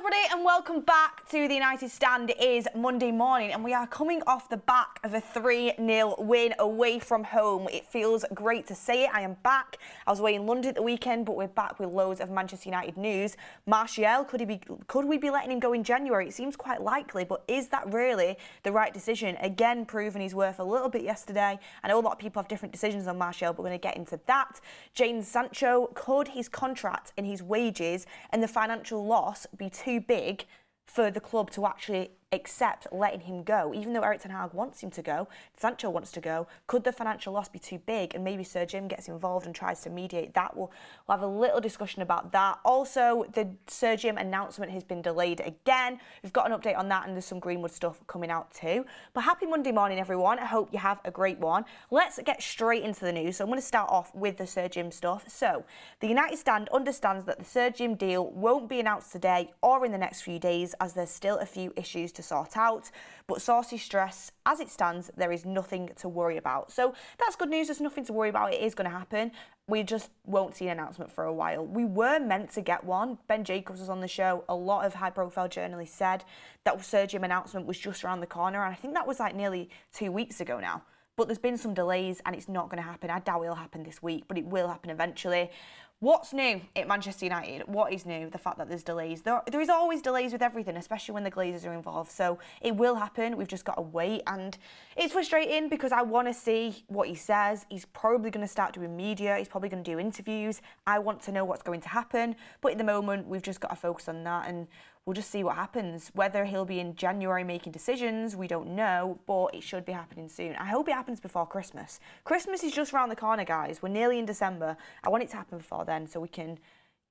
everybody and welcome back to the United Stand. It is Monday morning and we are coming off the back of a 3-0 win away from home. It feels great to say it. I am back. I was away in London at the weekend, but we're back with loads of Manchester United news. Martial, could we be letting him go in January? It seems quite likely, but is that really the right decision? Again, proving his worth a little bit yesterday. I know a lot of people have different decisions on Martial, but we're going to get into that. Jadon Sancho, could his contract and his wages and the financial loss be too big for the club to actually accept letting him go? Even though Erik ten Hag wants him to go, Sancho wants to go, could the financial loss be too big? And maybe Sir Jim gets involved and tries to mediate that. We'll have a little discussion about that. Also, the Sir Jim announcement has been delayed again. We've got an update on that and there's some Greenwood stuff coming out too. But happy Monday morning, everyone. I hope you have a great one. Let's get straight into the news. So I'm going to start off with the Sir Jim stuff. So the United Stand understands that the Sir Jim deal won't be announced today or in the next few days as there's still a few issues to sort out, but sources stress, as it stands, there is nothing to worry about. So that's good news. There's nothing to worry about. It is going to happen. We just won't see an announcement for a while. We were meant to get one. Ben Jacobs was on the show. A lot of high-profile journalists said that Sir Jim announcement was just around the corner, and I think that was like nearly 2 weeks ago now. But there's been some delays and it's not going to happen. I doubt it'll happen this week, but it will happen eventually. What's new at Manchester United? What is new? The fact that there's delays. There is always delays with everything, especially when the Glazers are involved. So it will happen. We've just got to wait. And it's frustrating because I want to see what he says. He's probably going to start doing media. He's probably going to do interviews. I want to know what's going to happen. But at the moment, we've just got to focus on that and we'll just see what happens. Whether he'll be in January making decisions, we don't know, but it should be happening soon. I hope it happens before Christmas. Christmas is just around the corner, guys. We're nearly in December. I want it to happen before then so we can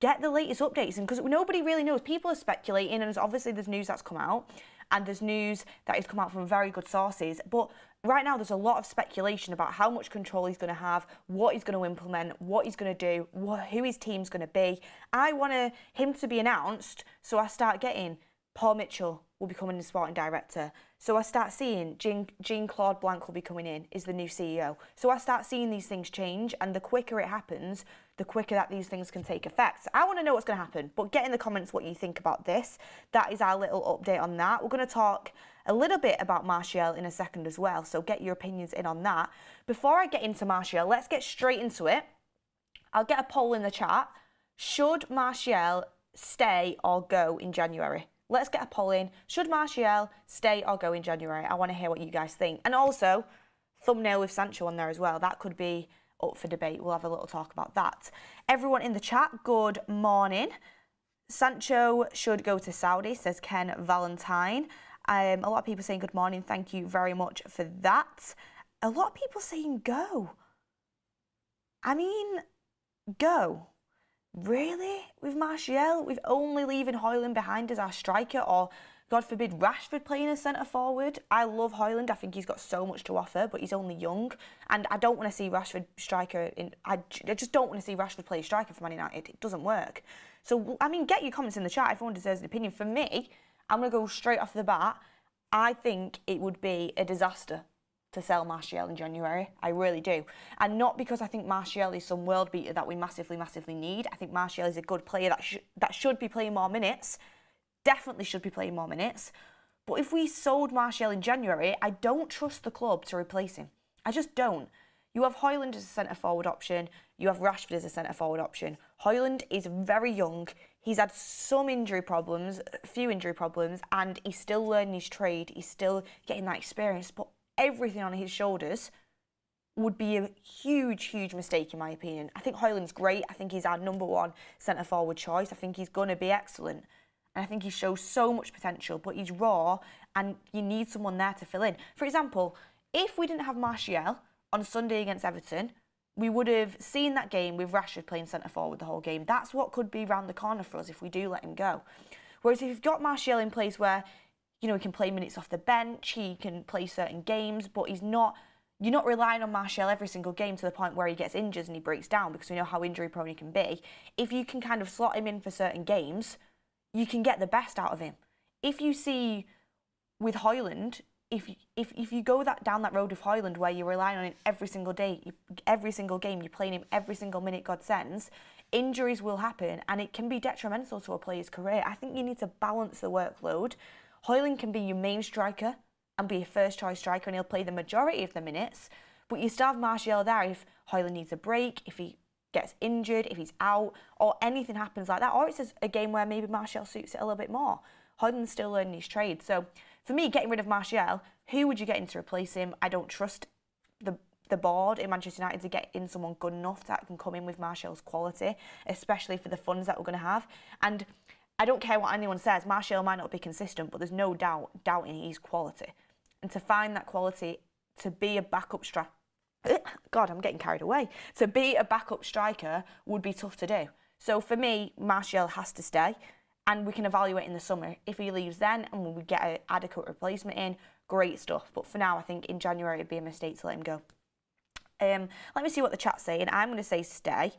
get the latest updates. And because nobody really knows, people are speculating, and obviously there's news that's come out, and there's news that has come out from very good sources. But right now there's a lot of speculation about how much control he's going to have, what he's going to implement, what he's going to do, who his team's going to be. I want him to be announced, so I start getting Paul Mitchell will be coming in as sporting director. So I start seeing Jean-Claude Blanc will be coming in as the new CEO. So I start seeing these things change, and the quicker it happens, the quicker that these things can take effect. I want to know what's going to happen, but get in the comments what you think about this. That is our little update on that. We're going to talk a little bit about Martial in a second as well, so get your opinions in on that. Before I get into Martial, let's get straight into it. I'll get a poll in the chat. Should Martial stay or go in January? Let's get a poll in. Should Martial stay or go in January? I want to hear what you guys think. And also, thumbnail with Sancho on there as well. That could be up for debate. We'll have a little talk about that. Everyone in the chat, good morning. Sancho should go to Saudi, says Ken Valentine. A lot of people saying good morning. Thank you very much for that. A lot of people saying go. I mean, go. Really? With Martial? With only leaving Højlund behind as our striker, or God forbid Rashford playing as centre forward? I love Højlund. I think he's got so much to offer, but he's only young. And I don't want to see Rashford striker I just don't want to see Rashford play striker for Man United. It doesn't work. So, I mean, get your comments in the chat. Everyone deserves an opinion. For me, I'm going to go straight off the bat. I think it would be a disaster to sell Martial in January. I really do. And not because I think Martial is some world beater that we massively need. I think Martial is a good player that should be playing more minutes. Definitely should be playing more minutes. But if we sold Martial in January, I don't trust the club to replace him. I just don't. You have Højlund as a centre-forward option. You have Rashford as a centre-forward option. Højlund is very young. He's had some injury problems, a few injury problems, and he's still learning his trade. He's still getting that experience. But everything on his shoulders would be a huge mistake in my opinion. I think Højlund's great. I think he's our #1 centre-forward choice. I think he's going to be excellent. And I think he shows so much potential, but he's raw and you need someone there to fill in. For example, if we didn't have Martial on Sunday against Everton, we would have seen that game with Rashford playing centre-forward the whole game. That's what could be round the corner for us if we do let him go. Whereas if you've got Martial in place where, you know, he can play minutes off the bench, he can play certain games, but you're not relying on Martial every single game to the point where he gets injured and he breaks down, because we know how injury prone he can be. If you can kind of slot him in for certain games, you can get the best out of him. If you see with Højlund, if you go down that road with Højlund where you're relying on him every single day, every single game, you're playing him every single minute God sends, injuries will happen and it can be detrimental to a player's career. I think you need to balance the workload. Højlund can be your main striker and be a first choice striker and he'll play the majority of the minutes, but you still have Martial there if Højlund needs a break, if he gets injured, if he's out, or anything happens like that, or it's a game where maybe Martial suits it a little bit more. Højlund's still learning his trade. So for me, getting rid of Martial, who would you get in to replace him? I don't trust the board in Manchester United to get in someone good enough that can come in with Martial's quality, especially for the funds that we're going to have. And I don't care what anyone says, Martial might not be consistent, but there's no doubting his quality. And to find that quality, to be a backup striker, God, I'm getting carried away. To be a backup striker would be tough to do. So for me, Martial has to stay, and we can evaluate in the summer. If he leaves then and we get an adequate replacement in, great stuff. But for now, I think in January it'd be a mistake to let him go. Let me see what the chat's saying. I'm going to say stay.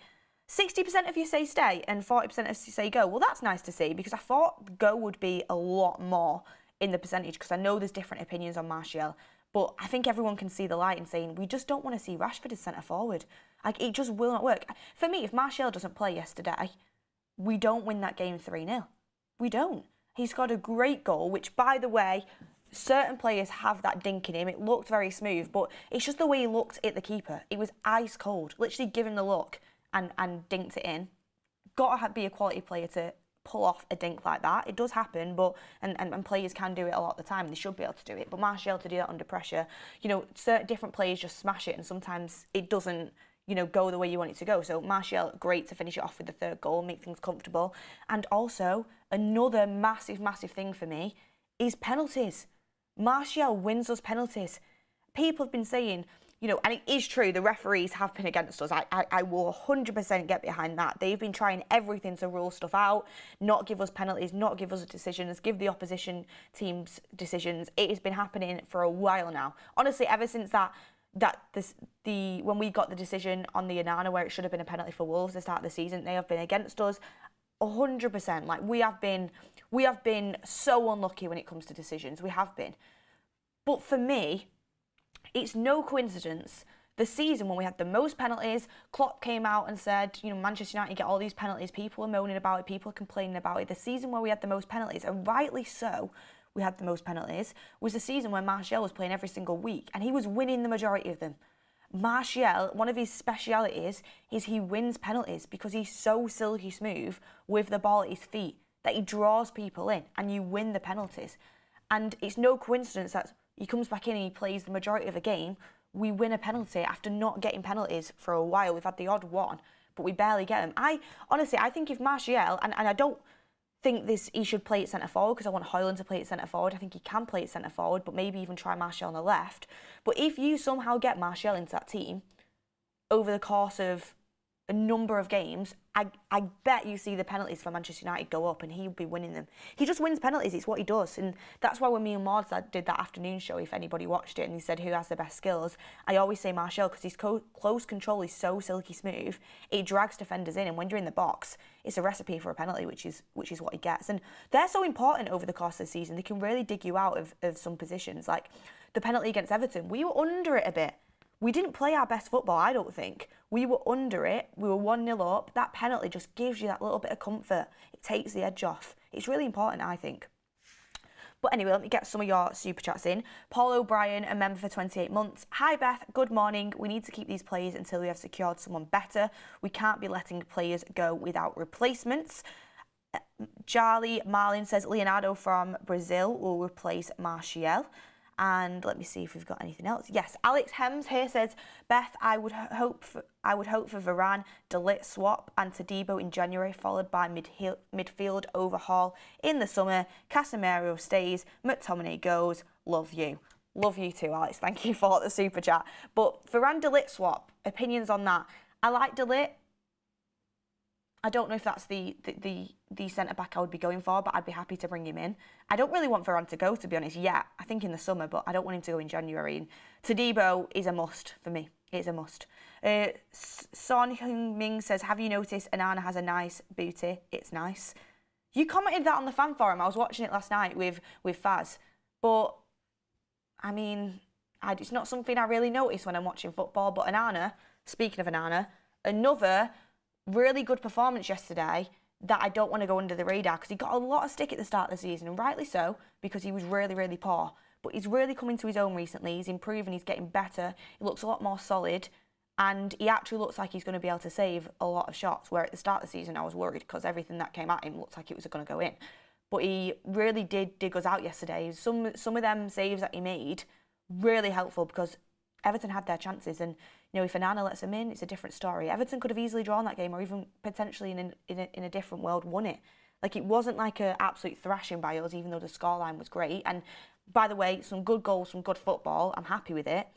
60% of you say stay and 40% of you say go. Well, that's nice to see because I thought go would be a lot more in the percentage because I know there's different opinions on Martial. But I think everyone can see the light in saying we just don't want to see Rashford as centre forward. Like, it just will not work. For me, if Martial doesn't play yesterday, we don't win that game 3-0. We don't. He scored a great goal, which, by the way, certain players have that dink in him. It looked very smooth, but it's just the way he looked at the keeper. It was ice cold. Literally give him the look and dinked it in. Got to be a quality player to pull off a dink like that. It does happen, but and players can do it a lot of the time. They should be able to do it. But Martial to do that under pressure, you know, certain different players just smash it, and sometimes it doesn't, you know, go the way you want it to go. So Martial, great to finish it off with the third goal, make things comfortable. And also another massive thing for me is penalties. Martial wins us penalties. People have been saying, you know, and it is true, the referees have been against us. I will 100% get behind that. They've been trying everything to rule stuff out, not give us penalties, not give us decisions, give the opposition teams decisions. It has been happening for a while now. Honestly, ever since when we got the decision on the Onana where it should have been a penalty for Wolves at the start of the season, they have been against us 100%. Like, we have been so unlucky when it comes to decisions. We have been. But for me, it's no coincidence. The season when we had the most penalties, Klopp came out and said, you know, Manchester United get all these penalties. People are moaning about it. People are complaining about it. The season where we had the most penalties, and rightly so, we had the most penalties, was the season when Martial was playing every single week and he was winning the majority of them. Martial, one of his specialities is he wins penalties because he's so silky smooth with the ball at his feet that he draws people in and you win the penalties. And it's no coincidence that he comes back in and he plays the majority of the game. We win a penalty after not getting penalties for a while. We've had the odd one, but we barely get them. I think if Martial, and I don't think he should play at centre forward because I want Højlund to play at centre forward. I think he can play at centre forward, but maybe even try Martial on the left. But if you somehow get Martial into that team over the course of a number of games, I bet you see the penalties for Manchester United go up and he'll be winning them. He just wins penalties, it's what he does. And that's why when me and Maud did that afternoon show, if anybody watched it, and he said who has the best skills, I always say Martial because his close control is so silky smooth, it drags defenders in, and when you're in the box, it's a recipe for a penalty, which is what he gets. And they're so important over the course of the season. They can really dig you out of some positions. Like the penalty against Everton, we were under it a bit. We didn't play our best football, I don't think. We were under it. We were 1-0 up. That penalty just gives you that little bit of comfort. It takes the edge off. It's really important, I think. But anyway, let me get some of your super chats in. Paul O'Brien, a member for 28 months. Hi, Beth. Good morning. We need to keep these players until we have secured someone better. We can't be letting players go without replacements. Charlie Marlin says Leonardo from Brazil will replace Martial. And let me see if we've got anything else. Yes, Alex Hems here says, Beth, I would hope for Varane, De Ligt swap and Todibo in January, followed by midfield overhaul in the summer. Casemiro stays, McTominay goes. Love you. Love you too, Alex. Thank you for the super chat. But Varane De Ligt swap, opinions on that. I like De Ligt. I don't know if that's the centre-back I would be going for, but I'd be happy to bring him in. I don't really want Varane to go, to be honest, yet. I think in the summer, but I don't want him to go in January. And Todibo is a must for me. It's a must. Son Heung-Ming says, have you noticed Onana has a nice booty? It's nice. You commented that on the fan forum. I was watching it last night with Faz. But, I mean, it's not something I really notice when I'm watching football. But Onana, speaking of Onana, another really good performance yesterday that I don't want to go under the radar, because he got a lot of stick at the start of the season, and rightly so, because he was really, really poor. But he's really coming to his own recently. He's improving, he's getting better. He looks a lot more solid, and he actually looks like he's going to be able to save a lot of shots, where at the start of the season I was worried because everything that came at him looked like it was going to go in. But he really did dig us out yesterday. Some of them saves that he made, really helpful, because Everton had their chances, and if Onana lets them in, it's a different story. Everton could have easily drawn that game, or even potentially in a different world won it. Like, it wasn't like an absolute thrashing by us, even though the scoreline was great. And by the way, some good goals, some good football. I'm happy with it.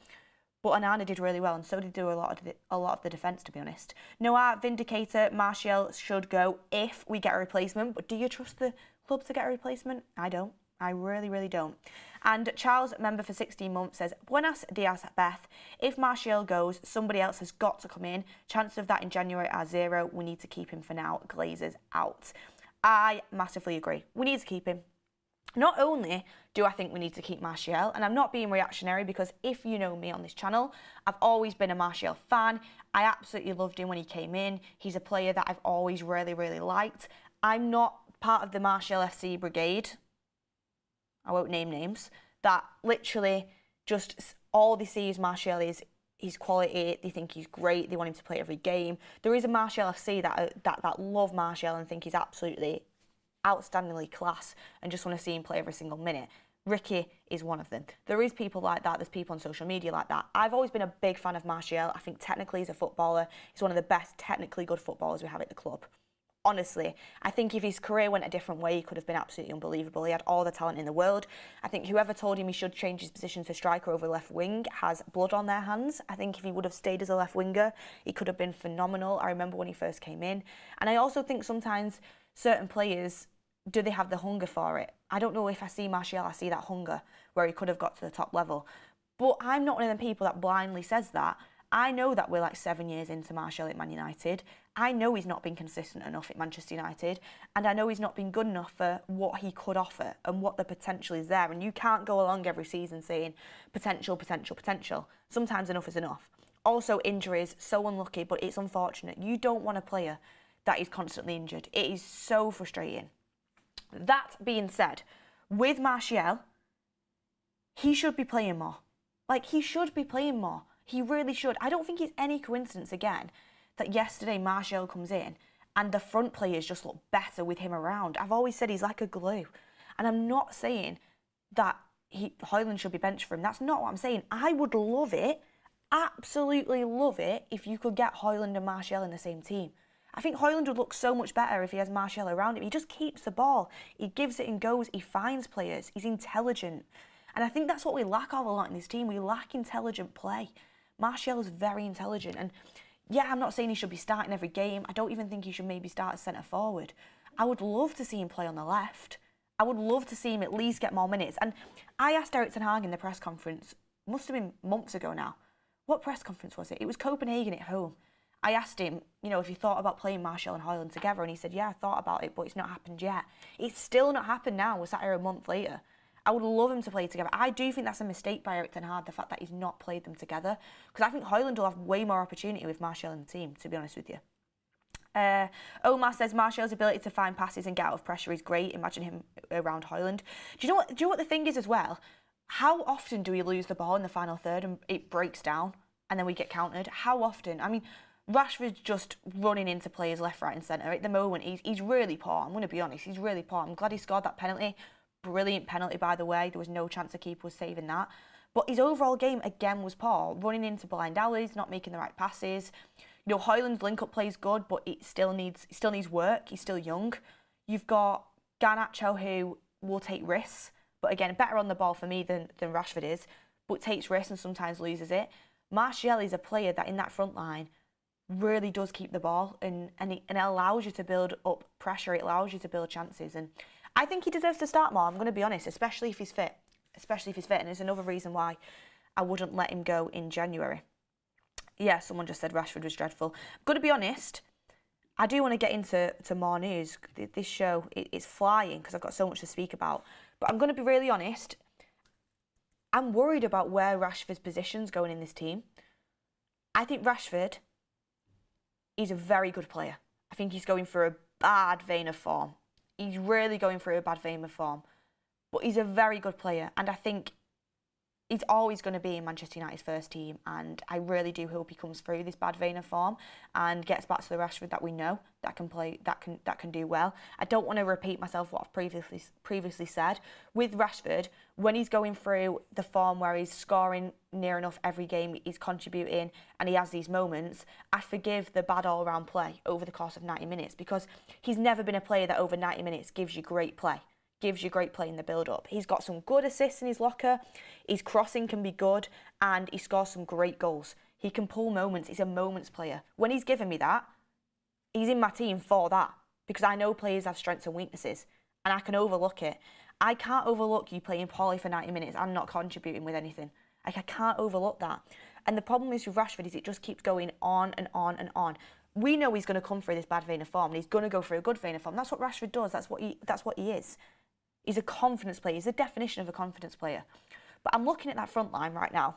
But Onana did really well, and so did a lot of the defence, to be honest. Noah Vindicator, Martial should go if we get a replacement. But do you trust the club to get a replacement? I don't. I really, really don't. And Charles, member for 16 months, says, Buenos dias, Beth. If Martial goes, somebody else has got to come in. Chances of that in January are 0. We need to keep him for now. Glazers out. I massively agree. We need to keep him. Not only do I think we need to keep Martial, and I'm not being reactionary, because if you know me on this channel, I've always been a Martial fan. I absolutely loved him when he came in. He's a player that I've always really, really liked. I'm not part of the Martial FC brigade. I won't name names, that literally just all they see is Martial is his quality. They think he's great. They want him to play every game. There is a Martial FC that love Martial and think he's absolutely outstandingly class and just want to see him play every single minute. Ricky is one of them. There is people like that. There's people on social media like that. I've always been a big fan of Martial. I think technically he's a footballer. He's one of the best technically good footballers we have at the club. Honestly, I think if his career went a different way, he could have been absolutely unbelievable. He had all the talent in the world. I think whoever told him he should change his position to striker over left wing has blood on their hands. I think if he would have stayed as a left winger, he could have been phenomenal. I remember when he first came in. And I also think sometimes certain players, do they have the hunger for it? I don't know if I see Martial, I see that hunger where he could have got to the top level. But I'm not one of them people that blindly says that. I know that we're like 7 years into Martial at Man United. I know he's not been consistent enough at Manchester United, and I know he's not been good enough for what he could offer and what the potential is there. And you can't go along every season saying potential, potential, potential. Sometimes enough is enough. Also, injuries, so unlucky, but it's unfortunate. You don't want a player that is constantly injured. It is so frustrating. That being said, with Martial, he should be playing more. Like, he should be playing more. He really should. I don't think it's any coincidence, again, that yesterday Martial comes in and the front players just look better with him around. I've always said he's like a glue. And I'm not saying that Højlund should be benched for him. That's not what I'm saying. I would love it, absolutely love it, if you could get Højlund and Martial in the same team. I think Højlund would look so much better if he has Martial around him. He just keeps the ball. He gives it and goes. He finds players. He's intelligent. And I think that's what we lack all a lot in this team. We lack intelligent play. Martial is very intelligent. And yeah, I'm not saying he should be starting every game. I don't even think he should maybe start as centre forward. I would love to see him play on the left. I would love to see him at least get more minutes. And I asked Erik ten Hag in the press conference, must have been months ago now. What press conference was it? It was Copenhagen at home. I asked him, if he thought about playing Martial and Højlund together, and he said, yeah, I thought about it, but it's not happened yet. It's still not happened now. We're sat here a month later. I would love him to play together. I do think that's a mistake by Erik ten Hag, the fact that he's not played them together, because I think Højlund will have way more opportunity with Martial in the team, to be honest with you. Omar says Martial's ability to find passes and get out of pressure is great. Imagine him around Højlund. Do you know what the thing is as well? How often do we lose the ball in the final third and it breaks down and then we get countered? How often? I mean, Rashford's just running into players left, right and centre. At the moment, he's really poor. I'm going to be honest, he's really poor. I'm glad he scored that penalty. Brilliant penalty, by the way. There was no chance the keeper was saving that. But his overall game, again, was poor. Running into blind alleys, not making the right passes. Højlund's link-up play is good, but it still needs work. He's still young. You've got Garnacho, who will take risks, but again, better on the ball for me than Rashford is, but takes risks and sometimes loses it. Martial is a player that in that front line really does keep the ball and it allows you to build up pressure. It allows you to build chances. And I think he deserves to start more, I'm going to be honest, especially if he's fit. And it's another reason why I wouldn't let him go in January. Yeah, someone just said Rashford was dreadful. I'm going to be honest, I do want to get into more news. This show, it's flying because I've got so much to speak about. But I'm going to be really honest, I'm worried about where Rashford's position's going in this team. I think Rashford he's a very good player. I think he's going through a bad vein of form. He's really going through a bad vein of form. But he's a very good player, and I think he's always going to be in Manchester United's first team, and I really do hope he comes through this bad vein of form and gets back to the Rashford that we know that can play, that can do well. I don't want to repeat myself what I've previously said. With Rashford, when he's going through the form where he's scoring near enough every game, he's contributing, and he has these moments, I forgive the bad all-round play over the course of 90 minutes, because he's never been a player that over 90 minutes gives you great play. Gives you great play in the build-up. He's got some good assists in his locker, his crossing can be good, and he scores some great goals. He can pull moments, he's a moments player. When he's given me that, he's in my team for that, because I know players have strengths and weaknesses, and I can overlook it. I can't overlook you playing poorly for 90 minutes and not contributing with anything. Like, I can't overlook that. And the problem is with Rashford is it just keeps going on and on and on. We know he's going to come through this bad vein of form, and he's going to go through a good vein of form. That's what Rashford does, that's what he is. He's a confidence player. He's the definition of a confidence player. But I'm looking at that front line right now.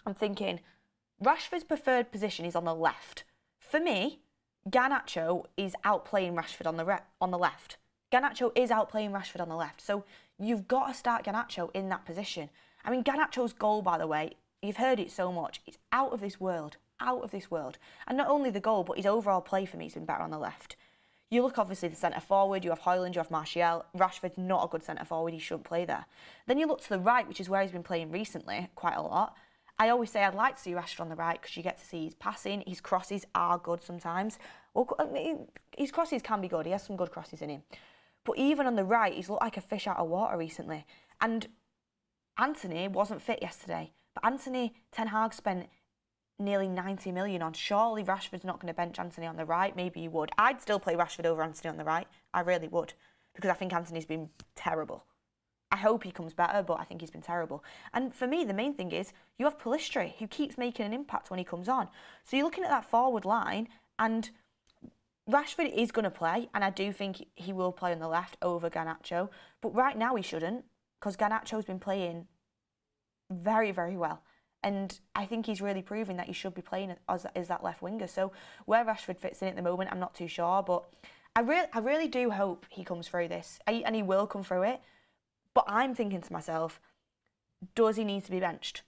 I'm thinking, Rashford's preferred position is on the left. For me, Garnacho is outplaying Rashford on the left. Garnacho is outplaying Rashford on the left. So you've got to start Garnacho in that position. I mean, Garnacho's goal, by the way, you've heard it so much. It's out of this world. Out of this world. And not only the goal, but his overall play for me has been better on the left. You look, obviously, the centre forward, you have Højlund, you have Martial. Rashford's not a good centre forward, he shouldn't play there. Then you look to the right, which is where he's been playing recently, quite a lot. I always say I'd like to see Rashford on the right because you get to see his passing, his crosses are good sometimes. Well, his crosses can be good, he has some good crosses in him. But even on the right, he's looked like a fish out of water recently. And Anthony wasn't fit yesterday, but Anthony, Ten Hag spent nearly 90 million on. Surely Rashford's not going to bench Anthony on the right. Maybe he would. I'd still play Rashford over Anthony on the right. I really would, because I think Anthony's been terrible. I hope he comes better, but I think he's been terrible. And for me, the main thing is you have Pellistri, who keeps making an impact when he comes on. So you're looking at that forward line, and Rashford is going to play, and I do think he will play on the left over Garnacho. But right now he shouldn't, because Garnacho's been playing very, very well. And I think he's really proving that he should be playing as that left winger. So where Rashford fits in at the moment, I'm not too sure. But I really do hope he comes through this. And he will come through it. But I'm thinking to myself, does he need to be benched?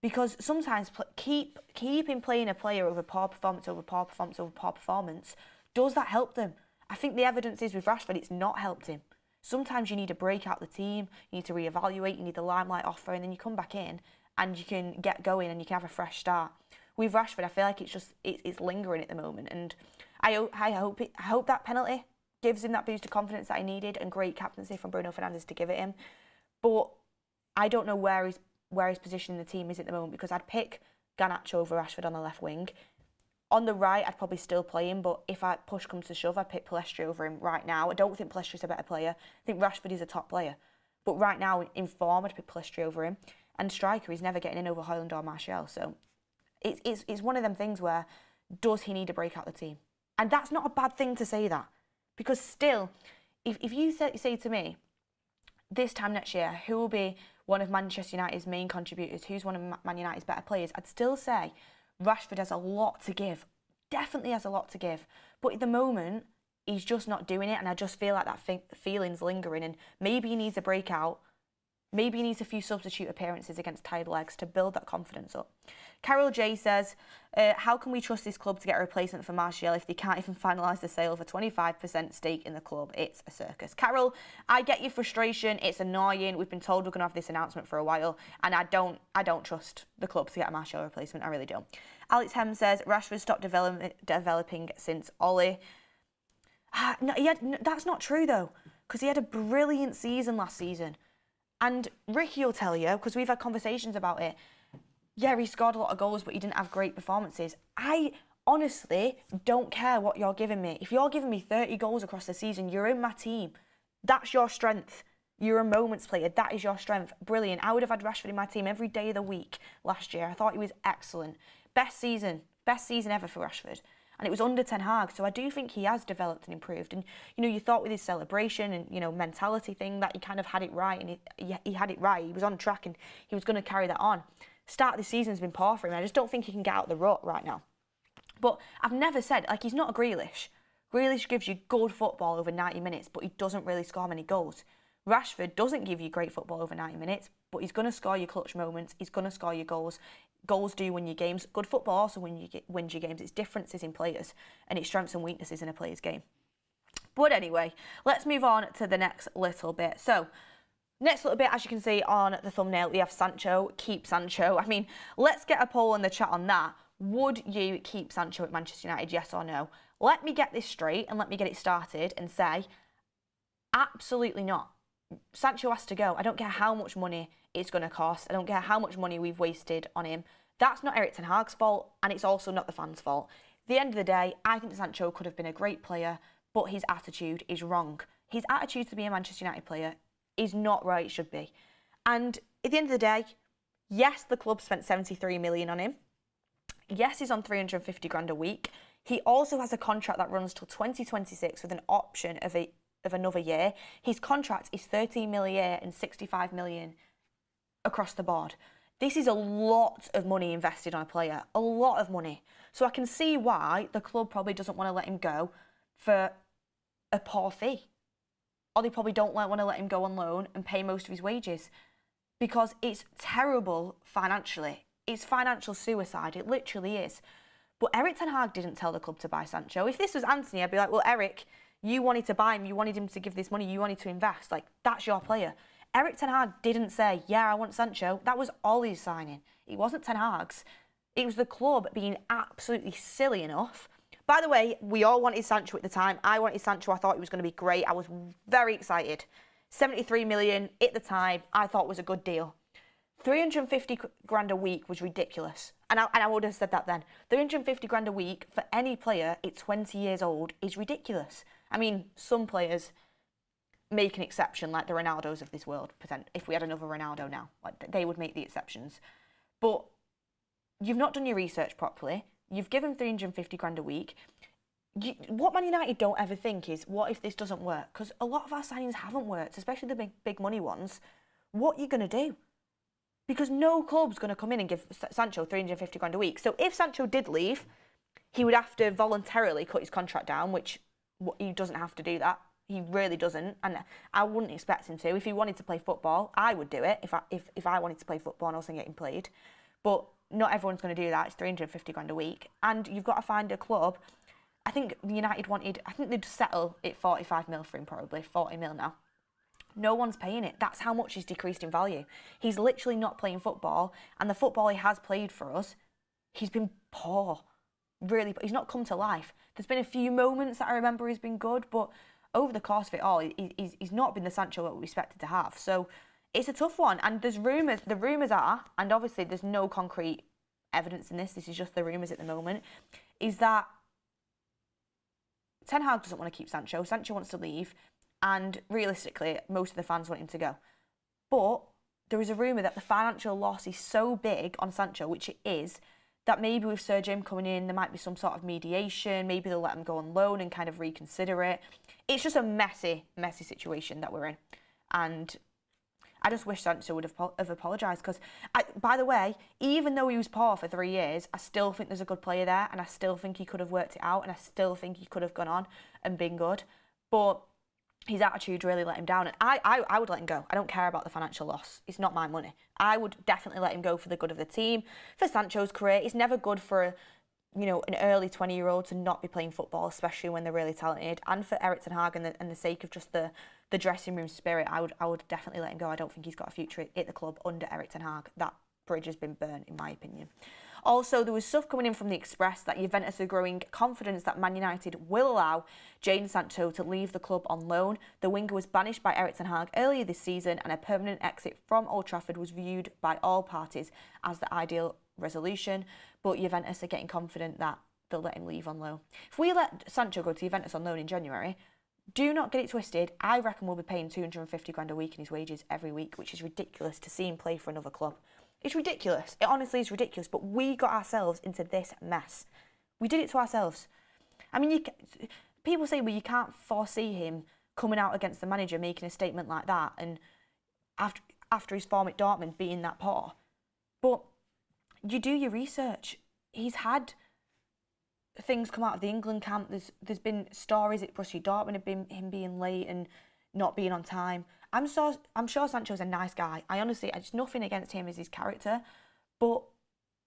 Because sometimes keeping playing a player over poor performance, over poor performance, over poor performance, does that help them? I think the evidence is with Rashford, it's not helped him. Sometimes you need to break out the team, you need to reevaluate, you need the limelight offer, and then you come back in and you can get going and you can have a fresh start. With Rashford, I feel like it's lingering at the moment, and I hope that penalty gives him that boost of confidence that he needed, and great captaincy from Bruno Fernandes to give it him. But I don't know where his position in the team is at the moment, because I'd pick Garnacho over Rashford on the left wing. On the right, I'd probably still play him, but if push comes to shove, I'd pick Pellistri over him right now. I don't think Pellistri's a better player. I think Rashford is a top player. But right now, in form, I'd pick Pellistri over him. And striker, he's never getting in over Højlund or Martial. So it's one of them things where, does he need to break out the team? And that's not a bad thing to say that. Because still, if you say to me, this time next year, who will be one of Manchester United's main contributors, who's one of Man United's better players, I'd still say Rashford has a lot to give. Definitely has a lot to give. But at the moment, he's just not doing it, and I just feel like that feeling's lingering, and maybe he needs a breakout. Maybe he needs a few substitute appearances against tired legs to build that confidence up. Carol J says, how can we trust this club to get a replacement for Martial if they can't even finalise the sale of a 25% stake in the club? It's a circus. Carol, I get your frustration. It's annoying. We've been told we're going to have this announcement for a while, and I don't trust the club to get a Martial replacement. I really don't. Alex Hem says, Rashford stopped developing since Ollie. That's not true, though, because he had a brilliant season last season. And Ricky will tell you, because we've had conversations about it, yeah, he scored a lot of goals, but he didn't have great performances. I honestly don't care what you're giving me. If you're giving me 30 goals across the season, you're in my team. That's your strength. You're a moments player. That is your strength. Brilliant. I would have had Rashford in my team every day of the week last year. I thought he was excellent. Best season ever for Rashford. And it was under Ten Hag, so I do think he has developed and improved. And, you thought with his celebration and, mentality thing that he kind of had it right, and he had it right. He was on track, and he was going to carry that on. Start of the season's been poor for him. I just don't think he can get out of the rut right now. But I've never said, like, he's not a Grealish. Grealish gives you good football over 90 minutes, but he doesn't really score many goals. Rashford doesn't give you great football over 90 minutes, but he's going to score your clutch moments. He's going to score your goals. Goals do win your games. Good football also wins your games. It's differences in players, and it's strengths and weaknesses in a player's game. But anyway, let's move on to the next little bit. So, next little bit, as you can see on the thumbnail, we have Sancho. Keep Sancho. I mean, let's get a poll in the chat on that. Would you keep Sancho at Manchester United, yes or no? Let me get this straight and let me get it started and say, absolutely not. Sancho has to go. I don't care how much money it's going to cost. I don't care how much money we've wasted on him. That's not Erik ten Hag's fault, and it's also not the fans' fault. At the end of the day, I think Sancho could have been a great player, but his attitude is wrong. His attitude to be a Manchester United player is not where it should be. And at the end of the day, yes, the club spent 73 million on him. Yes, he's on 350 grand a week. He also has a contract that runs till 2026 with an option of another year. His contract is 13 million a year and 65 million across the board. This is a lot of money invested on a player, a lot of money. So I can see why the club probably doesn't want to let him go for a poor fee. Or they probably don't want to let him go on loan and pay most of his wages, because it's terrible financially. It's financial suicide. It literally is. But Erik ten Hag didn't tell the club to buy Sancho. If this was Anthony, I'd be like, well, Erik, you wanted to buy him. You wanted him to give this money. You wanted to invest. Like, that's your player. Erik ten Hag didn't say, yeah, I want Sancho. That was Ollie's signing. It wasn't Ten Hag's. It was the club being absolutely silly enough. By the way, we all wanted Sancho at the time. I wanted Sancho. I thought he was going to be great. I was very excited. 73 million at the time, I thought was a good deal. 350 grand a week was ridiculous. And I would have said that then. 350 grand a week for any player at 20 years old is ridiculous. I mean, some players make an exception, like the Ronaldos of this world. If we had another Ronaldo now, like, they would make the exceptions. But you've not done your research properly. You've given 350 grand a week. What Man United don't ever think is, what if this doesn't work? Because a lot of our signings haven't worked, especially the big money ones. What are you going to do? Because no club's going to come in and give Sancho 350 grand a week. So if Sancho did leave, he would have to voluntarily cut his contract down, which he doesn't have to do that. He really doesn't, and I wouldn't expect him to. If he wanted to play football, I would do it if I wanted to play football and also getting played. But not everyone's going to do that. It's 350 grand a week, and you've got to find a club. I think United I think they'd settle at 45 mil for him, probably 40 mil now. No one's paying it. That's how much he's decreased in value. He's literally not playing football, and the football he has played for us, he's been poor. Really, he's not come to life. There's been a few moments that I remember he's been good, but over the course of it all, he's not been the Sancho that we expected to have. So it's a tough one, and there's rumours. The rumours are, and obviously there's no concrete evidence in this, this is just the rumours at the moment, is that Ten Hag doesn't want to keep Sancho. Sancho wants to leave, and realistically, most of the fans want him to go. But there is a rumour that the financial loss is so big on Sancho, which it is, that maybe with Sir Jim coming in, there might be some sort of mediation. Maybe they'll let him go on loan and kind of reconsider it. It's just a messy, messy situation that we're in. And I just wish Sancho would have apologised. Because, by the way, even though he was poor for 3 years, I still think there's a good player there. And I still think he could have worked it out. And I still think he could have gone on and been good. But his attitude really let him down. And I would let him go. I don't care about the financial loss. It's not my money. I would definitely let him go for the good of the team. For Sancho's career, it's never good for an early 20-year-old to not be playing football, especially when they're really talented. And for Erik ten Hag and the sake of just the dressing room spirit, I would definitely let him go. I don't think he's got a future at the club under Erik ten Hag. That bridge has been burnt, in my opinion. Also, there was stuff coming in from the Express that Juventus are growing confidence that Man United will allow Jadon Sancho to leave the club on loan. The winger was banished by Erik ten Hag earlier this season, and a permanent exit from Old Trafford was viewed by all parties as the ideal resolution. But Juventus are getting confident that they'll let him leave on loan. If we let Sancho go to Juventus on loan in January, do not get it twisted. I reckon we'll be paying 250 grand a week in his wages every week, which is ridiculous to see him play for another club. It's ridiculous. It honestly is ridiculous. But we got ourselves into this mess. We did it to ourselves. I mean, people say, well, you can't foresee him coming out against the manager, making a statement like that, and after his form at Dortmund being that poor. But you do your research. He's had things come out of the England camp. There's been stories at Borussia Dortmund have been him being late and not being on time. I'm sure Sancho's a nice guy. It's nothing against him as his character, but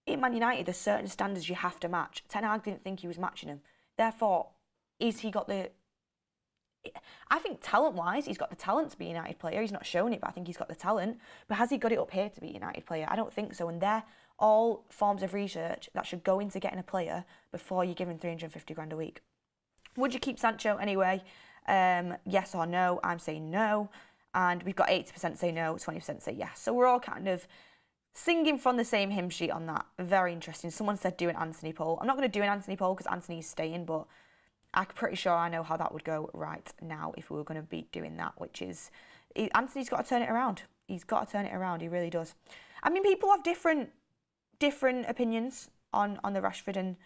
in Man United, there's certain standards you have to match. Ten Hag didn't think he was matching them. Therefore, is he got the... I think talent-wise, he's got the talent to be a United player. He's not shown it, but I think he's got the talent. But has he got it up here to be a United player? I don't think so. And they're all forms of research that should go into getting a player before you give him 350 grand a week. Would you keep Sancho anyway? Yes or no? I'm saying no. And we've got 80% say no, 20% say yes. So we're all kind of singing from the same hymn sheet on that. Very interesting. Someone said do an Anthony poll. I'm not going to do an Anthony poll because Anthony's staying, but I'm pretty sure I know how that would go right now if we were going to be doing that, which is Anthony's got to turn it around. He's got to turn it around. He really does. I mean, people have different opinions on the Rashford and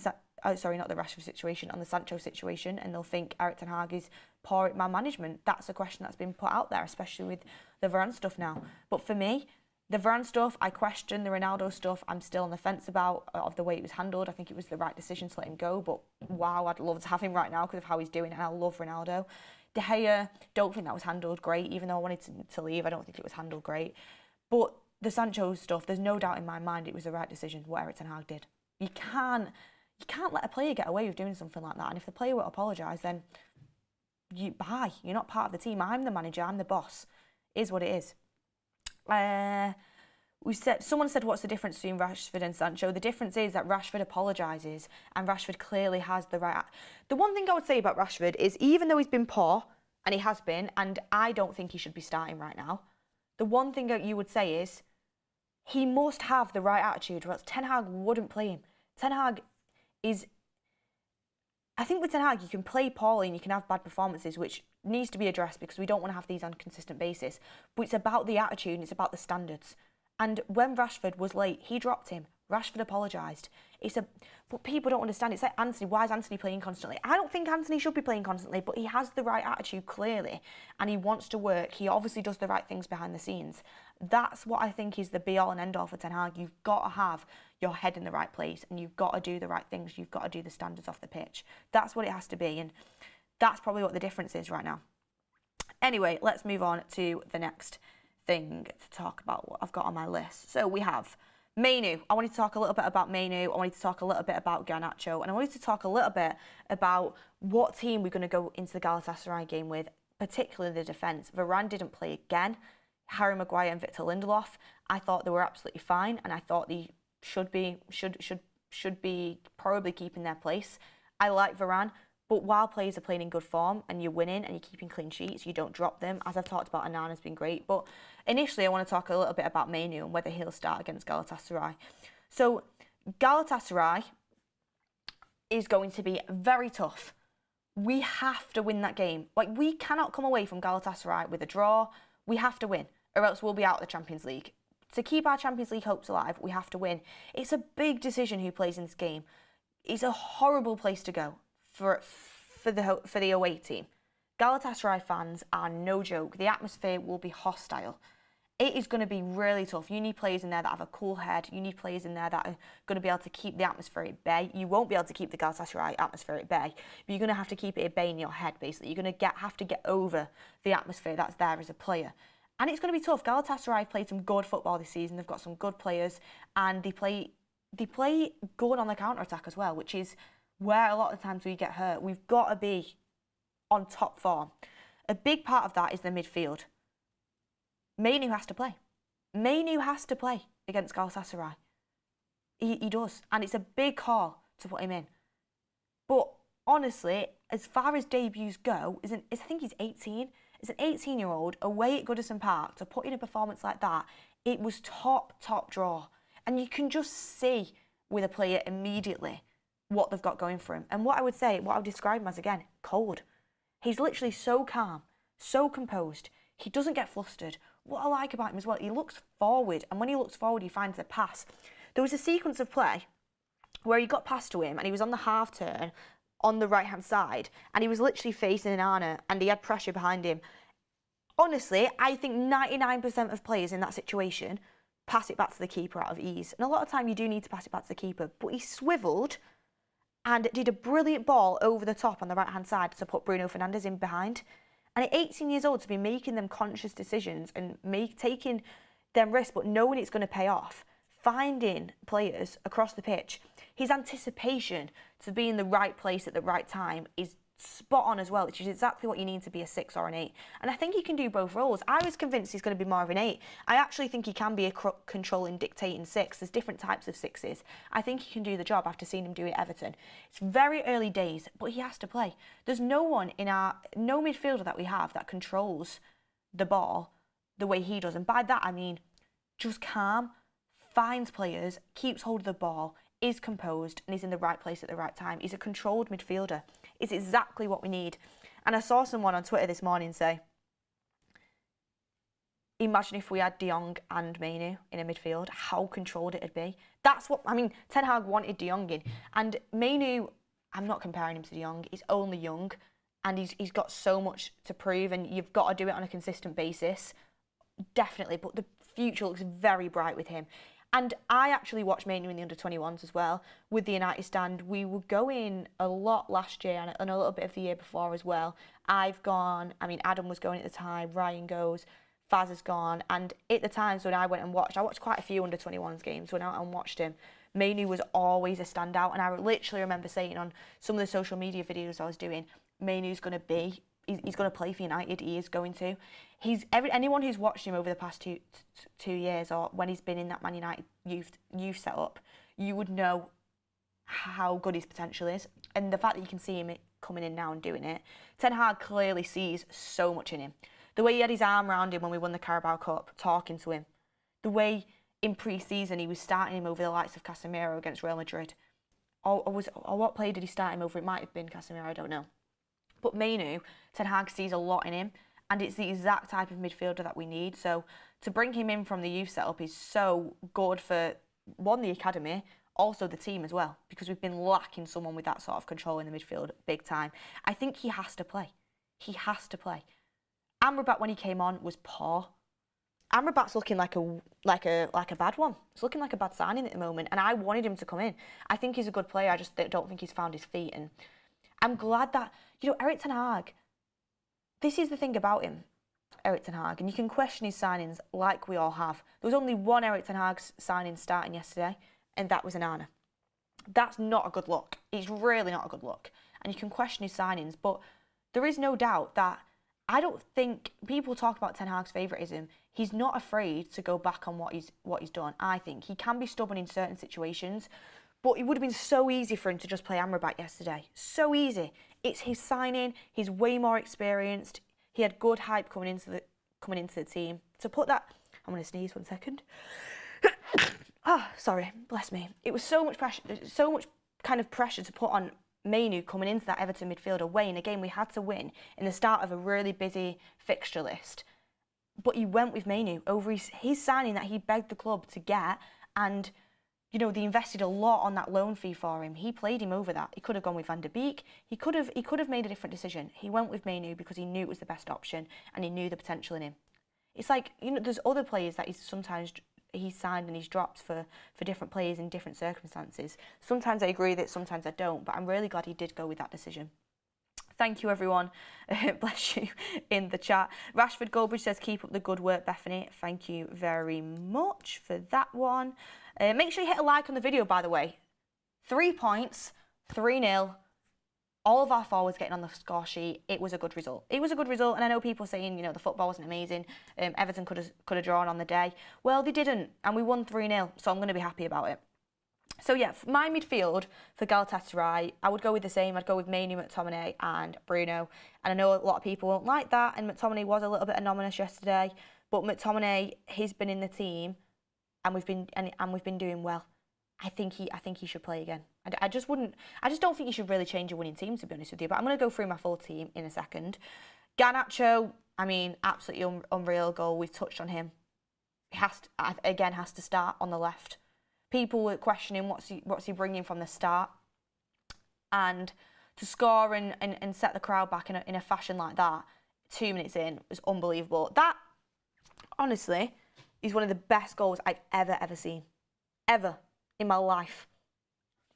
not the Rashford situation, on the Sancho situation, and they'll think Erik ten Hag is poor at man management. That's a question that's been put out there, especially with the Varane stuff now. But for me, the Varane stuff, I question. The Ronaldo stuff, I'm still on the fence about, of the way it was handled. I think it was the right decision to let him go, but wow, I'd love to have him right now because of how he's doing, and I love Ronaldo. De Gea, don't think that was handled great, even though I wanted to leave, I don't think it was handled great. But the Sancho stuff, there's no doubt in my mind it was the right decision, what Erik ten Hag did. You can't let a player get away with doing something like that, and if the player won't apologise, then you're not part of the team. I'm the manager, I'm the boss. It is what it is. Someone said, what's the difference between Rashford and Sancho? The difference is that Rashford apologises and Rashford clearly has the right... The one thing I would say about Rashford is, even though he's been poor, and he has been, and I don't think he should be starting right now, the one thing that you would say is he must have the right attitude, or else Ten Hag wouldn't play him. Ten Hag is... I think with Ten Hag, you can play poorly and you can have bad performances, which needs to be addressed because we don't want to have these on a consistent basis. But it's about the attitude and it's about the standards. And when Rashford was late, he dropped him. Rashford apologised. But people don't understand. It's like Anthony. Why is Anthony playing constantly? I don't think Anthony should be playing constantly, but he has the right attitude clearly, and he wants to work. He obviously does the right things behind the scenes. That's what I think is the be-all and end-all for Ten Hag. You've got to have your head in the right place, and you've got to do the right things. You've got to do the standards off the pitch. That's what it has to be, and that's probably what the difference is right now. Anyway, let's move on to the next thing to talk about, what I've got on my list. So we have Mainu. I wanted to talk a little bit about Mainu. I wanted to talk a little bit about Garnacho, and I wanted to talk a little bit about what team we're going to go into the Galatasaray game with, particularly the defence. Varane didn't play again. Harry Maguire and Victor Lindelof, I thought they were absolutely fine, and I thought they should be probably keeping their place. I like Varane, but while players are playing in good form and you're winning and you're keeping clean sheets, you don't drop them. As I've talked about, Anana's been great. But initially, I want to talk a little bit about Mainu and whether he'll start against Galatasaray. So Galatasaray is going to be very tough. We have to win that game. Like, we cannot come away from Galatasaray with a draw. We have to win, or else we'll be out of the Champions League. To keep our Champions League hopes alive, we have to win. It's a big decision who plays in this game. It's a horrible place to go for the away team. Galatasaray fans are no joke. The atmosphere will be hostile. It is going to be really tough. You need players in there that have a cool head. You need players in there that are going to be able to keep the atmosphere at bay. You won't be able to keep the Galatasaray atmosphere at bay, but you're going to have to keep it at bay in your head, basically. You're going to have to get over the atmosphere that's there as a player. And it's going to be tough. Galatasaray played some good football this season. They've got some good players, and they play good on the counter-attack as well, which is where a lot of times we get hurt. We've got to be on top form. A big part of that is the midfield. Mainu has to play. Mainu has to play against Galatasaray. He does. And it's a big call to put him in. But honestly, as far as debuts go, I think he's 18. As an 18-year-old, away at Goodison Park, to put in a performance like that, it was top draw. And you can just see with a player immediately what they've got going for him. And what I would describe him as, again, cold. He's literally so calm, so composed. He doesn't get flustered. What I like about him as well, he looks forward, and when he looks forward, he finds a pass. There was a sequence of play where he got past to him, and he was on the half turn on the right-hand side, and he was literally facing Onana, and he had pressure behind him. Honestly, I think 99% of players in that situation pass it back to the keeper out of ease. And a lot of time you do need to pass it back to the keeper, but he swiveled and did a brilliant ball over the top on the right-hand side to put Bruno Fernandes in behind. And at 18 years old, to be making them conscious decisions and taking them risks, but knowing it's going to pay off, finding players across the pitch, his anticipation to be in the right place at the right time is spot on as well, which is exactly what you need to be a 6 or an 8. And I think he can do both roles. I was convinced he's going to be more of an 8. I actually think he can be a controlling, dictating 6. There's different types of 6s. I think he can do the job after seeing him do it at Everton. It's very early days, but he has to play. There's no midfielder that we have that controls the ball the way he does. And by that, I mean just calm, finds players, keeps hold of the ball, is composed, and is in the right place at the right time. He's a controlled midfielder. It's exactly what we need. And I saw someone on Twitter this morning say, imagine if we had De Jong and Mainu in a midfield, how controlled it'd be. That's what, I mean, Ten Hag wanted De Jong in. And Mainu, I'm not comparing him to De Jong, he's only young, and he's got so much to prove, and you've got to do it on a consistent basis. Definitely, but the future looks very bright with him. And I actually watched Mainu in the under-21s as well with the United stand. We were going a lot last year and a little bit of the year before as well. I've gone, I mean, Adam was going at the time, Ryan goes, Faz has gone. And at the times when I went and watched, I watched quite a few under-21s games, went out and watched him. Mainu was always a standout. And I literally remember saying on some of the social media videos I was doing, Mainu's going to be, he's going to play for United, he is going to. Anyone who's watched him over the past two years, or when he's been in that Man United youth setup, you would know how good his potential is. And the fact that you can see him coming in now and doing it, Ten Hag clearly sees so much in him. The way he had his arm around him when we won the Carabao Cup, talking to him. The way in pre-season he was starting him over the likes of Casemiro against Real Madrid. Or what player did he start him over? It might have been Casemiro, I don't know. But Mainu, Ten Hag sees a lot in him, and it's the exact type of midfielder that we need. So to bring him in from the youth setup is so good for, one, the academy, also the team as well, because we've been lacking someone with that sort of control in the midfield big time. I think he has to play. He has to play. Amrabat, when he came on, was poor. Amrabat's looking like a bad one. It's looking like a bad signing at the moment, and I wanted him to come in. I think he's a good player. I just don't think he's found his feet, and I'm glad that, Erik Ten Hag, this is the thing about him, Erik Ten Hag, and you can question his signings like we all have. There was only one Erik Ten Hag signing starting yesterday, and that was Onana. That's not a good look. It's really not a good look. And you can question his signings, but there is no doubt that I don't think people talk about Ten Hag's favouritism. He's not afraid to go back on what he's done. I think he can be stubborn in certain situations, but it would have been so easy for him to just play Amrabat yesterday. So easy. It's his signing. He's way more experienced. He had good hype coming into the team. To put that, I'm going to sneeze 1 second. Sorry, bless me. It was so much pressure, so much kind of pressure to put on Mainu coming into that Everton midfield away in a game we had to win in the start of a really busy fixture list. But he went with Mainu over his signing that he begged the club to get, and they invested a lot on that loan fee for him. He played him over that. He could have gone with Van der Beek. He could have made a different decision. He went with Mainu because he knew it was the best option and he knew the potential in him. It's like, there's other players that he's signed and he's dropped for different players in different circumstances. Sometimes I agree with it, sometimes I don't, but I'm really glad he did go with that decision. Thank you, everyone. Bless you in the chat. Rashford Goldbridge says, keep up the good work, Bethany. Thank you very much for that one. Make sure you hit a like on the video, by the way. 3 points, 3-0. All of our forwards getting on the score sheet. It was a good result. It was a good result, and I know people saying, the football wasn't amazing. Everton could have drawn on the day. Well, they didn't, and we won 3-0, so I'm going to be happy about it. So yeah, my midfield for Galatasaray, I would go with the same. I'd go with Mainu, McTominay and Bruno. And I know a lot of people won't like that, and McTominay was a little bit anonymous yesterday, but McTominay, he's been in the team, and we've been doing well. I think he should play again. I just don't think you should really change a winning team, to be honest with you. But I'm going to go through my full team in a second. Garnacho, absolutely unreal goal. We've touched on him. He has to start on the left. People were questioning what's he bringing from the start, and to score and set the crowd back in a fashion like that 2 minutes in was unbelievable. That, honestly, is one of the best goals I've ever seen, ever in my life.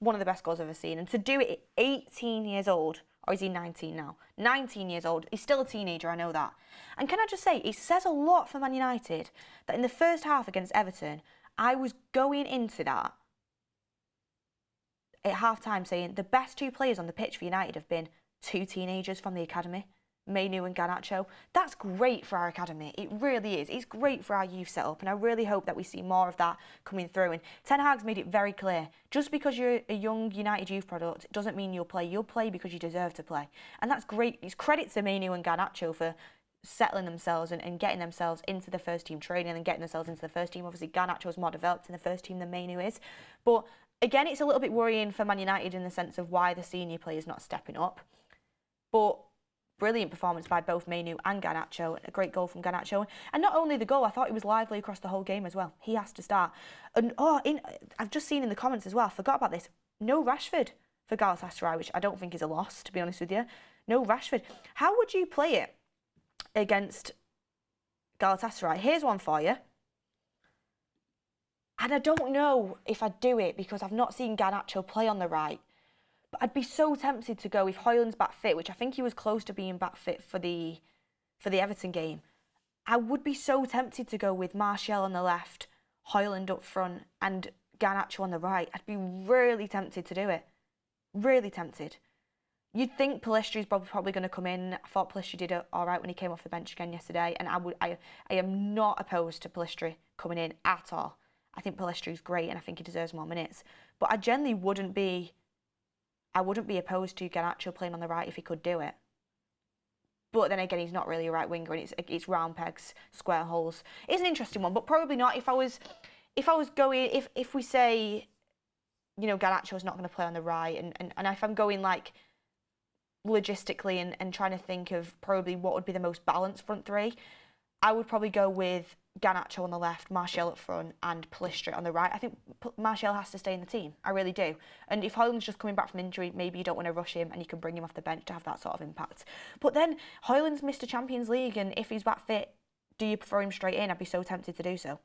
one of the best goals I've ever seen. And to do it at 18 years old, or is he 19 now? 19 years old. He's still a teenager, I know that. And can I just say, it says a lot for Man United that in the first half against Everton, I was going into that at half-time saying the best 2 players on the pitch for United have been 2 teenagers from the academy, Mainu and Garnacho. That's great for our academy. It really is. It's great for our youth setup, and I really hope that we see more of that coming through. And Ten Hag's made it very clear, just because you're a young United youth product doesn't mean you'll play. You'll play because you deserve to play. And that's great. It's credit to Mainu and Garnacho for settling themselves and getting themselves into the first team training and getting themselves into the first team. Obviously, Garnacho's more developed in the first team than Mainu is. But again, it's a little bit worrying for Man United in the sense of why the senior player's not stepping up. But brilliant performance by both Mainu and Garnacho. A great goal from Garnacho. And not only the goal, I thought he was lively across the whole game as well. He has to start. And I've just seen in the comments as well, I forgot about this, no Rashford for Galatasaray, which I don't think is a loss, to be honest with you. No Rashford. How would you play it against Galatasaray? Here's one for you. And I don't know if I'd do it because I've not seen Garnacho play on the right. But I'd be so tempted to go if Højlund's back fit, which I think he was close to being back fit for the Everton game. I would be so tempted to go with Martial on the left, Højlund up front, and Garnacho on the right. I'd be really tempted to do it. Really tempted. You'd think Pellistри's probably going to come in. I thought Pellistri did all right when he came off the bench again yesterday, and I am not opposed to Pellistri coming in at all. I think Pellistри's great, and I think he deserves more minutes. But I generally wouldn't be opposed to Garnacho playing on the right if he could do it. But then again, he's not really a right winger, and it's round pegs, square holes. It's an interesting one, but probably not. If we say, you know, Garnacho's not going to play on the right, and if I'm going like logistically and trying to think of probably what would be the most balanced front three, I would probably go with Garnacho on the left, Martial up front, and Pellistri on the right. I think Martial has to stay in the team. I really do. And if Højlund's just coming back from injury, maybe you don't want to rush him and you can bring him off the bench to have that sort of impact. But then Højlund's missed a Champions League, and if he's back fit, do you throw him straight in? I'd be so tempted to do so.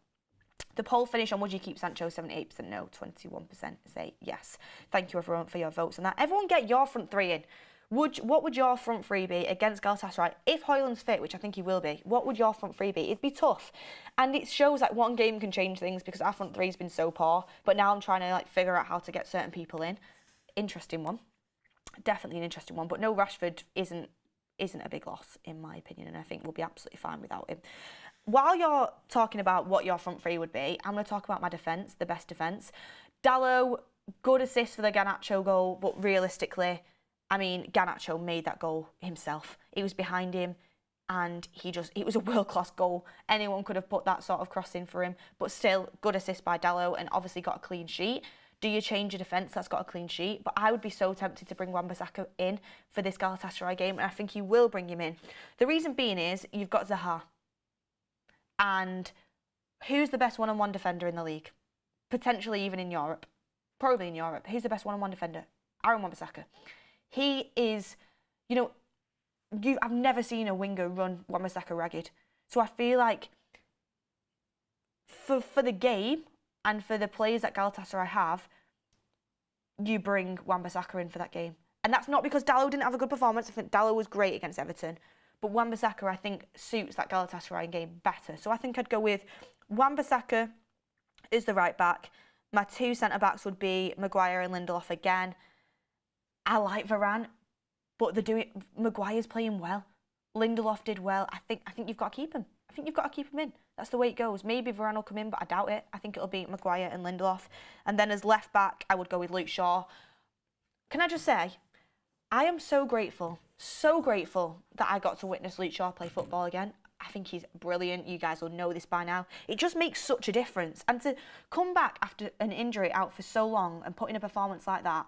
The poll finish on would you keep Sancho, 78% no, 21% say yes. Thank you everyone for your votes on that. Everyone get your front three in. What would your front three be against Galatasaray? If Højlund's fit, which I think he will be, what would your front three be? It'd be tough. And it shows that one game can change things because our front three's been so poor. But now I'm trying to figure out how to get certain people in. Interesting one. Definitely an interesting one. But no, Rashford isn't a big loss in my opinion, and I think we'll be absolutely fine without him. While you're talking about what your front three would be, I'm going to talk about my defence, the best defence. Dalot, good assist for the Garnacho goal, but realistically, I mean, Garnacho made that goal himself. He was behind him, and it was a world-class goal. Anyone could have put that sort of cross in for him, but still, good assist by Dalot, and obviously got a clean sheet. Do you change your defence that's got a clean sheet? But I would be so tempted to bring Wan-Bissaka in for this Galatasaray game, and I think you will bring him in. The reason being is, you've got Zaha. And who's the best one-on-one defender in the league? Potentially even in Europe. Probably in Europe. Who's the best one-on-one defender? Aaron Wan-Bissaka. He is, you know, I've never seen a winger run Wan-Bissaka ragged. So I feel like for the game and for the players that Galatasaray have, you bring Wan-Bissaka in for that game. And that's not because Dalot didn't have a good performance. I think Dalot was great against Everton. But Wan-Bissaka, I think, suits that Galatasaray game better. So I think I'd go with Wan-Bissaka as the right back. My two centre-backs would be Maguire and Lindelof again. I like Varane, but Maguire's playing well. Lindelof did well. I think you've got to keep him. I think you've got to keep him in. That's the way it goes. Maybe Varane will come in, but I doubt it. I think it'll be Maguire and Lindelof. And then as left back, I would go with Luke Shaw. Can I just say, I am so grateful that I got to witness Luke Shaw play football again. I think he's brilliant. You guys will know this by now. It just makes such a difference. And to come back after an injury out for so long and put in a performance like that,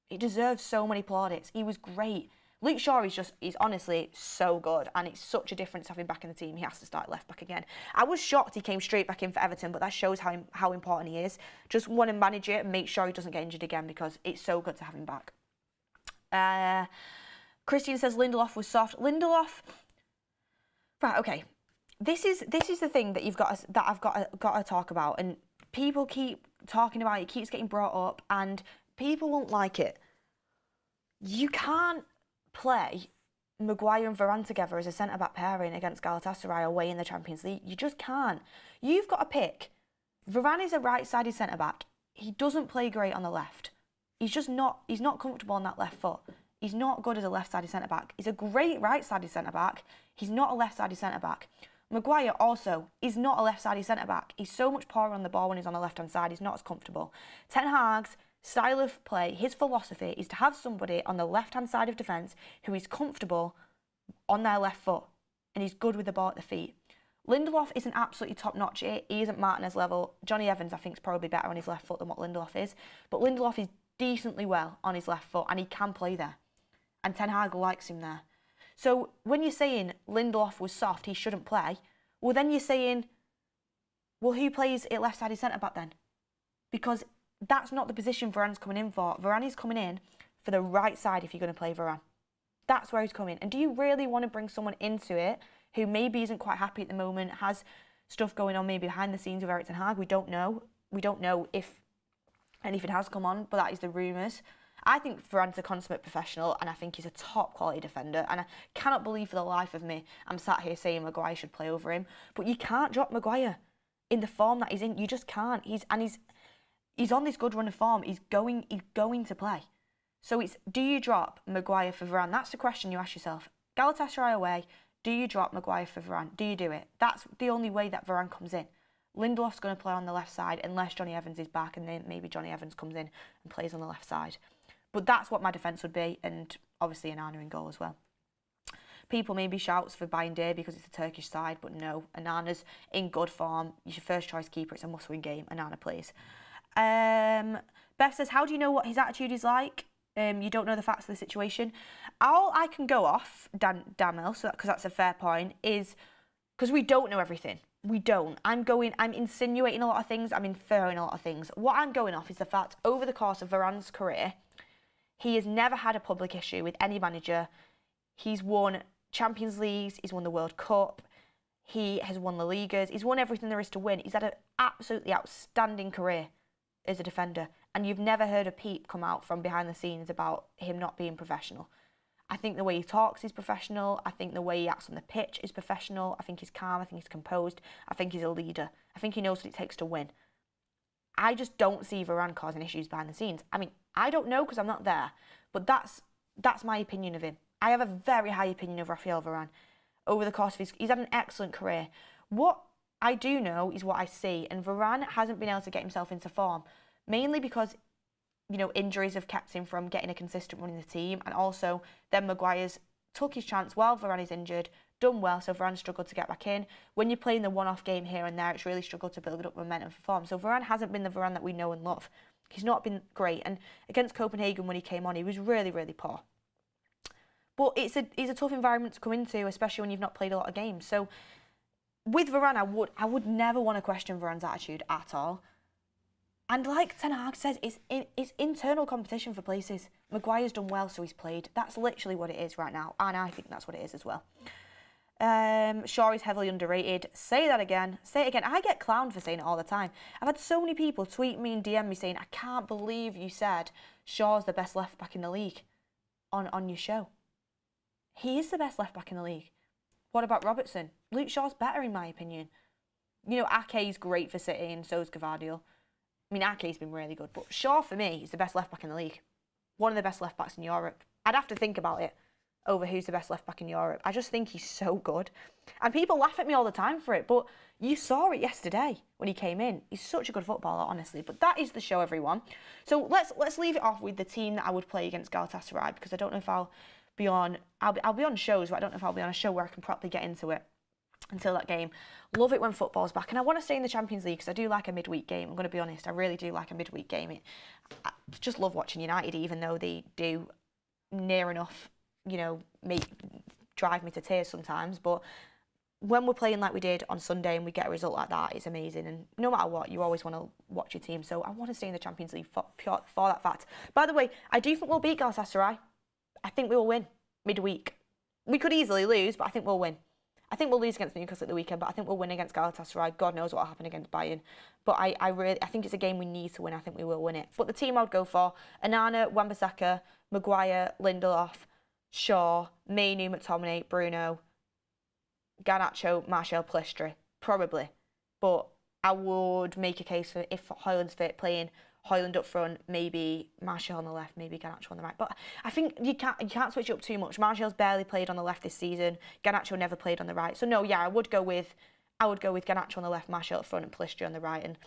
it deserves so many plaudits. He was great. Luke Shaw he's honestly so good, and it's such a difference having him back in the team. He has to start left back again. I was shocked he came straight back in for Everton, but that shows how important he is. Just want to manage it and make sure he doesn't get injured again because it's so good to have him back. Christian says Lindelof was soft. Lindelof, right? Okay, this is the thing that I've got to talk about, and people keep talking about it, it keeps getting brought up, and people won't like it. You can't play Maguire and Varane together as a centre-back pairing against Galatasaray away in the Champions League. You just can't. You've got to pick. Varane is a right-sided centre-back. He doesn't play great on the left. He's not comfortable on that left foot. He's not good as a left-sided centre-back. He's a great right-sided centre-back. He's not a left-sided centre-back. Maguire also is not a left-sided centre-back. He's so much poorer on the ball when he's on the left-hand side. He's not as comfortable. Ten Hag's style of play, his philosophy is to have somebody on the left-hand side of defence who is comfortable on their left foot and he's good with the ball at the feet. Lindelof isn't absolutely top-notch. He isn't Martinez level. Johnny Evans, I think, is probably better on his left foot than what Lindelof is. But Lindelof is decently well on his left foot and he can play there. And Ten Hag likes him there. So when you're saying Lindelof was soft, he shouldn't play, well, then you're saying, well, who plays at left-sided centre-back then? Because that's not the position Varane's coming in for. Varane is coming in for the right side if you're going to play Varane. That's where he's coming. And do you really want to bring someone into it who maybe isn't quite happy at the moment, has stuff going on maybe behind the scenes with Erik ten Hag? We don't know. We don't know if anything has come on, but that is the rumours. I think Varane's a consummate professional and I think he's a top quality defender, and I cannot believe for the life of me I'm sat here saying Maguire should play over him. But you can't drop Maguire in the form that he's in. You just can't. He's on this good run of form. He's going to play. So it's, do you drop Maguire for Varane? That's the question you ask yourself. Galatasaray away, do you drop Maguire for Varane? Do you do it? That's the only way that Varane comes in. Lindelof's going to play on the left side unless Johnny Evans is back, and then maybe Johnny Evans comes in and plays on the left side. But that's what my defence would be, and obviously Onana in goal as well. People maybe shouts for Bayındır because it's a Turkish side, but no, Onana's in good form. He's your first choice keeper. It's a must-win game. Onana plays. Beth says, how do you know what his attitude is like? You don't know the facts of the situation. All I can go off, Damil, so because that's a fair point, is because we don't know everything. We don't. I'm insinuating a lot of things. I'm inferring a lot of things. What I'm going off is the fact over the course of Varane's career, he has never had a public issue with any manager. He's won Champions Leagues. He's won the World Cup. He has won the Ligas. He's won everything there is to win. He's had an absolutely outstanding career as a defender, and you've never heard a peep come out from behind the scenes about him not being professional. I think the way he talks is professional. I think the way he acts on the pitch is professional. I think he's calm. I think he's composed. I think he's a leader. I think he knows what it takes to win. I just don't see Varane causing issues behind the scenes. I mean, I don't know because I'm not there, but that's my opinion of him. I have a very high opinion of Rafael Varane. Over the course of he's had an excellent career. What I do know is what I see, and Varane hasn't been able to get himself into form, mainly because, you know, injuries have kept him from getting a consistent run in the team, and also then Maguire's took his chance while Varane is injured, done well, so Varane struggled to get back in. When you're playing the one-off game here and there, it's really struggled to build up momentum for form. So Varane hasn't been the Varane that we know and love. He's not been great, and against Copenhagen when he came on, he was really, really poor. But it's a tough environment to come into, especially when you've not played a lot of games. So with Varane, I would never want to question Varane's attitude at all. And like Ten Hag says, it's internal competition for places. Maguire's done well, so he's played. That's literally what it is right now, and I think that's what it is as well. Shaw is heavily underrated. Say that again. Say it again. I get clowned for saying it all the time. I've had so many people tweet me and DM me saying, I can't believe you said Shaw's the best left-back in the league on your show. He is the best left-back in the league. What about Robertson? Luke Shaw's better in my opinion. You know, Ake's great for City and so is Gvardiol. I mean, Ake's been really good, but Shaw for me is the best left-back in the league. One of the best left-backs in Europe. I'd have to think about it over who's the best left-back in Europe. I just think he's so good. And people laugh at me all the time for it, but you saw it yesterday when he came in. He's such a good footballer, honestly. But that is the show, everyone. So let's leave it off with the team that I would play against Galatasaray, because I don't know if I'll be on shows, but I don't know if I'll be on a show where I can properly get into it until that game. Love it when football's back, and I want to stay in the Champions League because I do like a midweek game. I'm going to be honest, I really do like a midweek game. I just love watching United, even though they do near enough, you know, drive me to tears sometimes. But when we're playing like we did on Sunday and we get a result like that, it's amazing. And no matter what, you always want to watch your team. So I want to stay in the Champions League for that fact. By the way, I do think we'll beat Galatasaray. I think we will win midweek. We could easily lose, but I think we'll win. I think we'll lose against Newcastle at the weekend, but I think we'll win against Galatasaray. God knows what will happen against Bayern. But I think it's a game we need to win. I think we will win it. But the team I would go for, Onana, Wan-Bissaka, Maguire, Lindelof, Shaw, Mainu, McTominay, Bruno, Garnacho, Martial, Plistri. Probably. But I would make a case for, if Højlund's fit, playing Højlund up front, maybe Martial on the left, maybe Garnacho on the right. But I think you can't switch up too much. Martial's barely played on the left this season. Garnacho never played on the right. So no, yeah, I would go with Garnacho on the left, Martial up front, and Plistri on the right. And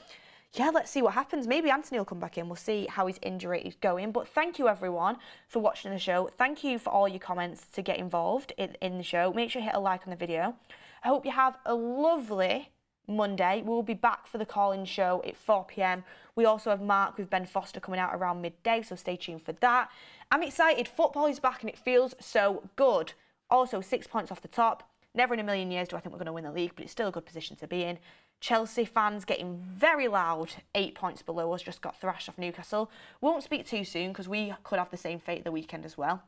yeah, let's see what happens. Maybe Anthony will come back in. We'll see how his injury is going. But thank you, everyone, for watching the show. Thank you for all your comments to get involved in the show. Make sure you hit a like on the video. I hope you have a lovely Monday. We'll be back for the call-in show at 4 p.m. We also have Mark with Ben Foster coming out around midday, so stay tuned for that. I'm excited. Football is back and it feels so good. Also, 6 points off the top. Never in a million years do I think we're going to win the league, but it's still a good position to be in. Chelsea fans getting very loud. 8 points below us, just got thrashed off Newcastle. Won't speak too soon because we could have the same fate the weekend as well.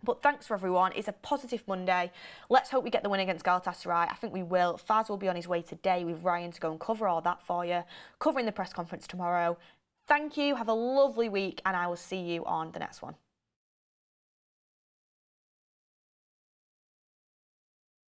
But thanks for everyone. It's a positive Monday. Let's hope we get the win against Galatasaray. I think we will. Faz will be on his way today with Ryan to go and cover all that for you. Covering the press conference tomorrow. Thank you. Have a lovely week and I will see you on the next one.